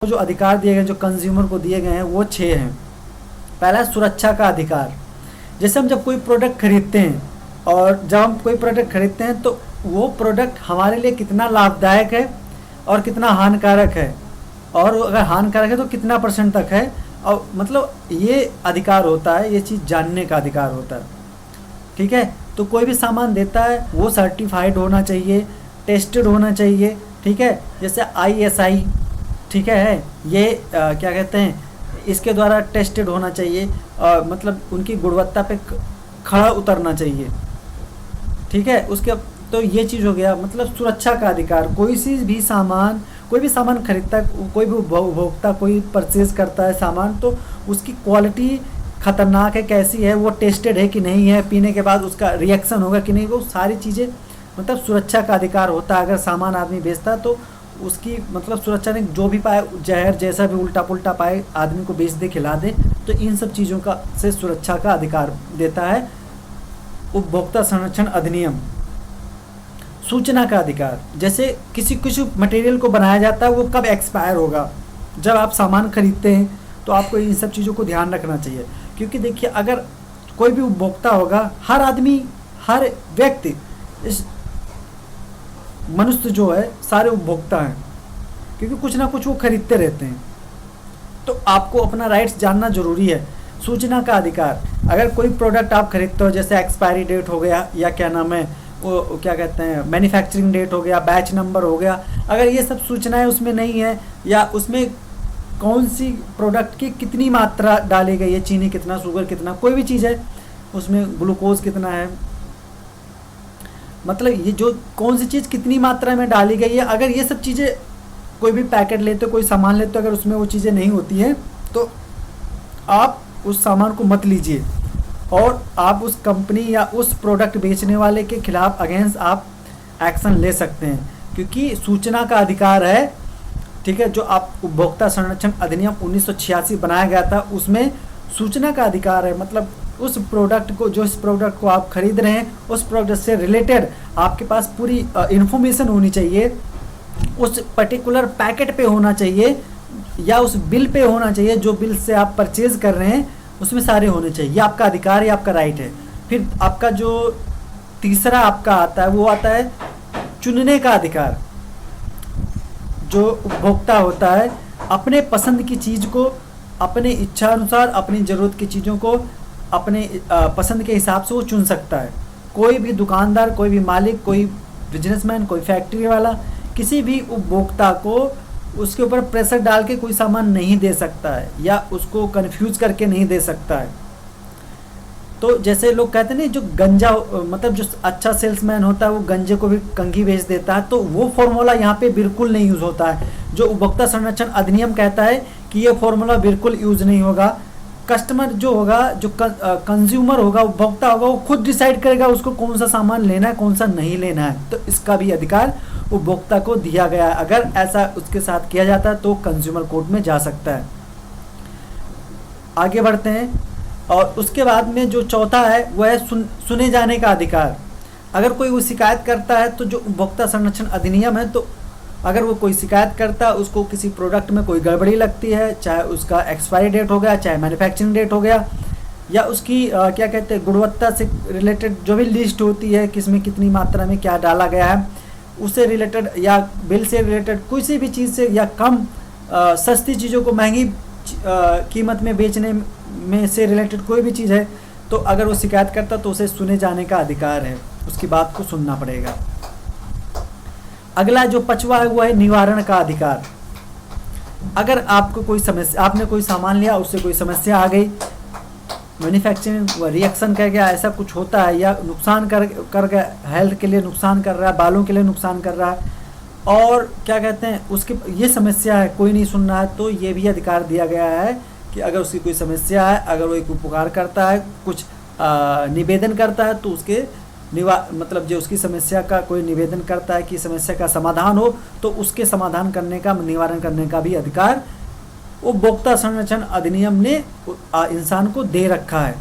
जो अधिकार दिए गए जो कंज्यूमर को दिए गए हैं वो 6 हैं। पहला सुरक्षा का अधिकार। जैसे हम जब कोई प्रोडक्ट खरीदते हैं और जब हम कोई प्रोडक्ट खरीदते हैं तो वो प्रोडक्ट हमारे लिए कितना लाभदायक है और कितना हानिकारक है, और अगर हानिकारक है तो कितना % तक है, और मतलब ये अधिकार होता है, ये चीज़ जानने का अधिकार होता है। ठीक है, तो कोई भी सामान देता है वो सर्टिफाइड होना चाहिए, टेस्टेड होना चाहिए। ठीक है, जैसे ISI, ठीक है, ये क्या कहते हैं, इसके द्वारा टेस्टेड होना चाहिए, मतलब उनकी गुणवत्ता पे खड़ा उतरना चाहिए। ठीक है, उसके तो ये चीज़ हो गया, मतलब सुरक्षा का अधिकार। कोई भी सामान खरीदता है, कोई भी उपभोक्ता कोई परचेज करता है सामान, तो उसकी क्वालिटी ख़तरनाक है, कैसी है, वो टेस्टेड है कि नहीं है, पीने के बाद उसका रिएक्शन होगा कि नहीं, वो सारी चीज़ें मतलब सुरक्षा का अधिकार होता है। अगर सामान आदमी बेचता है तो उसकी मतलब सुरक्षा नहीं, जो भी पाए जहर जैसा भी उल्टा पुल्टा पाए आदमी को बेच दे, खिला दे, तो इन सब चीज़ों का से सुरक्षा का अधिकार देता है उपभोक्ता संरक्षण अधिनियम। सूचना का अधिकार। जैसे किसी मटेरियल को बनाया जाता है वो कब एक्सपायर होगा, जब आप सामान खरीदते हैं तो आपको इन सब चीज़ों को ध्यान रखना चाहिए। क्योंकि देखिए, अगर कोई भी उपभोक्ता होगा, हर आदमी, हर व्यक्ति, इस मनुष्य जो है सारे उपभोक्ता हैं, क्योंकि कुछ ना कुछ वो खरीदते रहते हैं। तो आपको अपना राइट्स जानना जरूरी है। सूचना का अधिकार। अगर कोई प्रोडक्ट आप खरीदते हो, जैसे एक्सपायरी डेट हो गया, या क्या नाम है वो क्या कहते हैं, मैन्युफैक्चरिंग डेट हो गया, बैच नंबर हो गया, अगर ये सब सूचनाएं उसमें नहीं है, या उसमें कौन सी प्रोडक्ट की कितनी मात्रा डाली गई है, चीनी कितना, शुगर कितना, कोई भी चीज़ है उसमें ग्लूकोज कितना है, मतलब ये जो कौन सी चीज़ कितनी मात्रा में डाली गई है, अगर ये सब चीज़ें कोई भी पैकेट लेते, कोई सामान लेते, अगर उसमें वो चीज़ें नहीं होती हैं तो आप उस सामान को मत लीजिए, और आप उस कंपनी या उस प्रोडक्ट बेचने वाले के खिलाफ अगेंस्ट आप एक्शन ले सकते हैं, क्योंकि सूचना का अधिकार है। ठीक है, जो आप उपभोक्ता संरक्षण अधिनियम 1986 बनाया गया था, उसमें सूचना का अधिकार है। मतलब उस प्रोडक्ट को, जो इस प्रोडक्ट को आप खरीद रहे हैं, उस प्रोडक्ट से रिलेटेड आपके पास पूरी इन्फॉर्मेशन होनी चाहिए, उस पर्टिकुलर पैकेट पे होना चाहिए, या उस बिल पे होना चाहिए, जो बिल से आप परचेज कर रहे हैं उसमें सारे होने चाहिए। ये आपका अधिकार है, आपका राइट है। फिर आपका जो तीसरा आपका आता है वो आता है चुनने का अधिकार। जो उपभोक्ता होता है अपने पसंद की चीज़ को अपने इच्छा अनुसार, अपनी ज़रूरत की चीज़ों को अपने पसंद के हिसाब से वो चुन सकता है। कोई भी दुकानदार, कोई भी मालिक, कोई बिजनेसमैन, कोई फैक्ट्री वाला किसी भी उपभोक्ता को उसके ऊपर प्रेशर डाल के कोई सामान नहीं दे सकता है, या उसको कंफ्यूज करके नहीं दे सकता है। तो जैसे लोग कहते हैं ना, जो गंजा, मतलब जो अच्छा सेल्समैन होता है वो गंजे को भी कंघी बेच देता है, तो वो फॉर्मूला यहाँ पे बिल्कुल नहीं यूज़ होता है। जो उपभोक्ता संरक्षण अधिनियम कहता है कि ये फॉर्मूला बिल्कुल यूज़ नहीं होगा। कस्टमर जो होगा, जो कंज्यूमर होगा, उपभोक्ता होगा, वो खुद डिसाइड करेगा उसको कौन सा सामान लेना है, कौन सा नहीं लेना है। तो इसका भी अधिकार उपभोक्ता को दिया गया है। अगर ऐसा उसके साथ किया जाता है तो कंज्यूमर कोर्ट में जा सकता है। आगे बढ़ते हैं, और उसके बाद में जो चौथा है वह है सुने जाने का अधिकार। अगर कोई वो शिकायत करता है तो जो उपभोक्ता संरक्षण अधिनियम है, तो अगर वो कोई शिकायत करता है, उसको किसी प्रोडक्ट में कोई गड़बड़ी लगती है, चाहे उसका एक्सपायरी डेट हो गया, चाहे मैन्युफैक्चरिंग डेट हो गया, या उसकी क्या कहते हैं, गुणवत्ता से रिलेटेड जो भी लिस्ट होती है, किसमें कितनी मात्रा में क्या डाला गया है, उससे रिलेटेड, या बिल से रिलेटेड किसी भी चीज़ से, या कम सस्ती चीज़ों को महंगी कीमत में बेचने में से रिलेटेड कोई भी चीज़ है, तो अगर वो शिकायत करता तो उसे सुने जाने का अधिकार है, उसकी बात को सुनना पड़ेगा। अगला जो पांचवा है वो है निवारण का अधिकार। अगर आपको कोई समस्या, आपने कोई सामान लिया, उससे कोई समस्या आ गई, मैन्युफैक्चरिंग रिएक्शन कर गया, ऐसा कुछ होता है, या नुकसान कर गया, हेल्थ के लिए नुकसान कर रहा है, बालों के लिए नुकसान कर रहा है, और क्या कहते हैं उसकी ये समस्या है, कोई नहीं सुन रहा है, तो ये भी अधिकार दिया गया है कि अगर उसकी कोई समस्या है, अगर वो एक पुकार करता है, कुछ निवेदन करता है, तो उसके मतलब जो उसकी समस्या का कोई निवेदन करता है कि समस्या का समाधान हो, तो उसके समाधान करने का, निवारण करने का भी अधिकार उपभोक्ता संरक्षण अधिनियम ने इंसान को दे रखा है।